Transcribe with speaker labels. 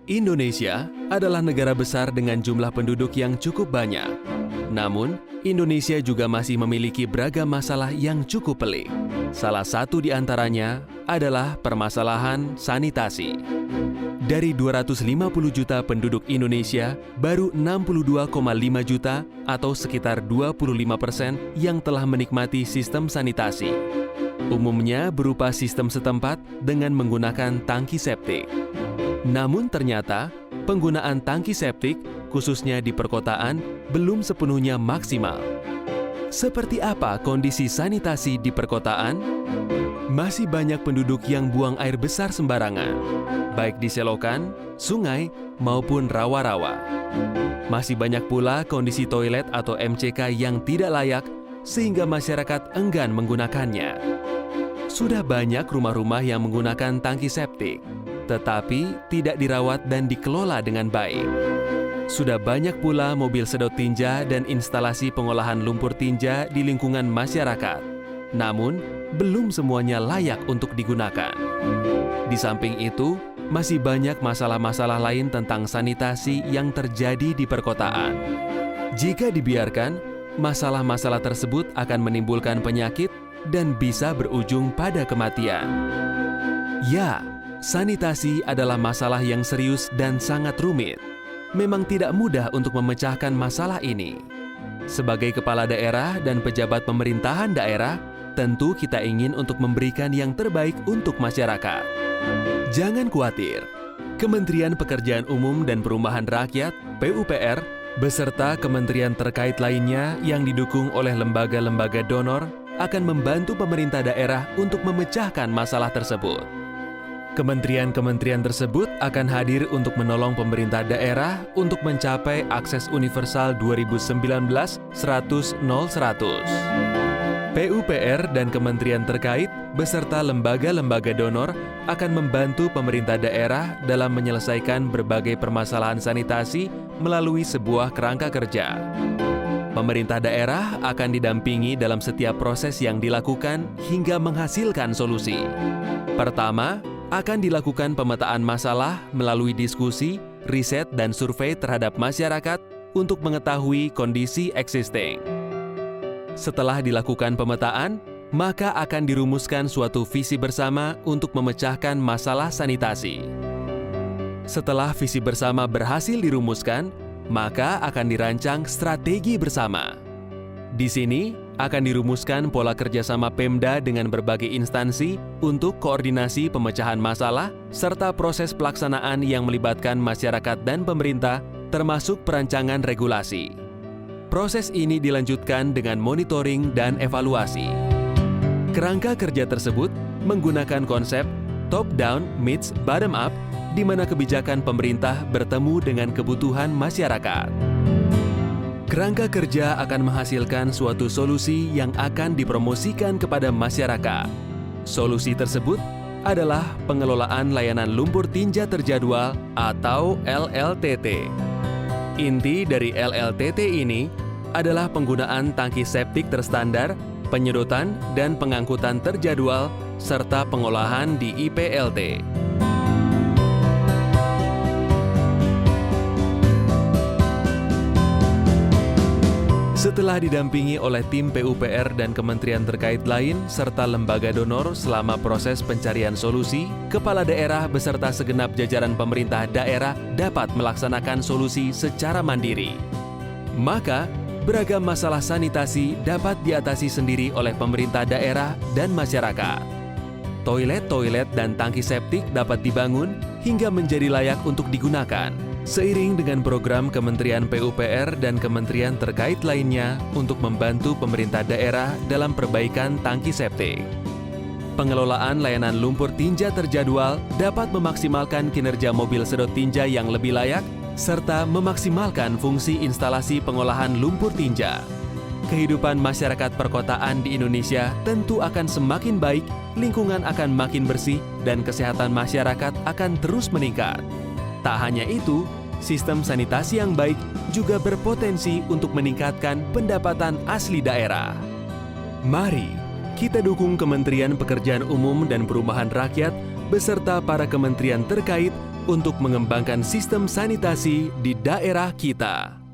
Speaker 1: Indonesia adalah negara besar dengan jumlah penduduk yang cukup banyak. Namun, Indonesia juga masih memiliki beragam masalah yang cukup pelik. Salah satu di antaranya adalah permasalahan sanitasi. Dari 250 juta penduduk Indonesia, baru 62,5 juta atau sekitar 25% yang telah menikmati sistem sanitasi. Umumnya berupa sistem setempat dengan menggunakan tangki septik. Namun ternyata, penggunaan tangki septik, khususnya di perkotaan, belum sepenuhnya maksimal. Seperti apa kondisi sanitasi di perkotaan? Masih banyak penduduk yang buang air besar sembarangan, baik di selokan, sungai, maupun rawa-rawa. Masih banyak pula kondisi toilet atau MCK yang tidak layak, sehingga masyarakat enggan menggunakannya. Sudah banyak rumah-rumah yang menggunakan tangki septik, tetapi tidak dirawat dan dikelola dengan baik. Sudah banyak pula mobil sedot tinja dan instalasi pengolahan lumpur tinja di lingkungan masyarakat. Namun, belum semuanya layak untuk digunakan. Di samping itu, masih banyak masalah-masalah lain tentang sanitasi yang terjadi di perkotaan. Jika dibiarkan, masalah-masalah tersebut akan menimbulkan penyakit dan bisa berujung pada kematian. Ya, sanitasi adalah masalah yang serius dan sangat rumit. Memang tidak mudah untuk memecahkan masalah ini. Sebagai kepala daerah dan pejabat pemerintahan daerah, tentu kita ingin untuk memberikan yang terbaik untuk masyarakat. Jangan khawatir, Kementerian Pekerjaan Umum dan Perumahan Rakyat (PUPR) beserta kementerian terkait lainnya yang didukung oleh lembaga-lembaga donor akan membantu pemerintah daerah untuk memecahkan masalah tersebut. Kementerian-kementerian tersebut akan hadir untuk menolong pemerintah daerah untuk mencapai akses universal 2019 100-0-100. PUPR dan kementerian terkait beserta lembaga-lembaga donor akan membantu pemerintah daerah dalam menyelesaikan berbagai permasalahan sanitasi melalui sebuah kerangka kerja. Pemerintah daerah akan didampingi dalam setiap proses yang dilakukan hingga menghasilkan solusi. Pertama, akan dilakukan pemetaan masalah melalui diskusi, riset, dan survei terhadap masyarakat untuk mengetahui kondisi existing. Setelah dilakukan pemetaan, maka akan dirumuskan suatu visi bersama untuk memecahkan masalah sanitasi. Setelah visi bersama berhasil dirumuskan, maka akan dirancang strategi bersama. Di sini akan dirumuskan pola kerjasama Pemda dengan berbagai instansi untuk koordinasi pemecahan masalah serta proses pelaksanaan yang melibatkan masyarakat dan pemerintah, termasuk perancangan regulasi. Proses ini dilanjutkan dengan monitoring dan evaluasi. Kerangka kerja tersebut menggunakan konsep top-down meets bottom-up, di mana kebijakan pemerintah bertemu dengan kebutuhan masyarakat. Kerangka kerja akan menghasilkan suatu solusi yang akan dipromosikan kepada masyarakat. Solusi tersebut adalah pengelolaan layanan lumpur tinja terjadwal atau LLTT. Inti dari LLTT ini adalah penggunaan tangki septik terstandar, penyedotan dan pengangkutan terjadwal, serta pengolahan di IPLT. Setelah didampingi oleh tim PUPR dan kementerian terkait lain serta lembaga donor selama proses pencarian solusi, kepala daerah beserta segenap jajaran pemerintah daerah dapat melaksanakan solusi secara mandiri. Maka, beragam masalah sanitasi dapat diatasi sendiri oleh pemerintah daerah dan masyarakat. Toilet-toilet dan tangki septik dapat dibangun hingga menjadi layak untuk digunakan, seiring dengan program Kementerian PUPR dan kementerian terkait lainnya untuk membantu pemerintah daerah dalam perbaikan tangki septik. Pengelolaan layanan lumpur tinja terjadwal dapat memaksimalkan kinerja mobil sedot tinja yang lebih layak, serta memaksimalkan fungsi instalasi pengolahan lumpur tinja. Kehidupan masyarakat perkotaan di Indonesia tentu akan semakin baik, lingkungan akan makin bersih, dan kesehatan masyarakat akan terus meningkat. Tak hanya itu, sistem sanitasi yang baik juga berpotensi untuk meningkatkan pendapatan asli daerah. Mari kita dukung Kementerian Pekerjaan Umum dan Perumahan Rakyat beserta para kementerian terkait untuk mengembangkan sistem sanitasi di daerah kita.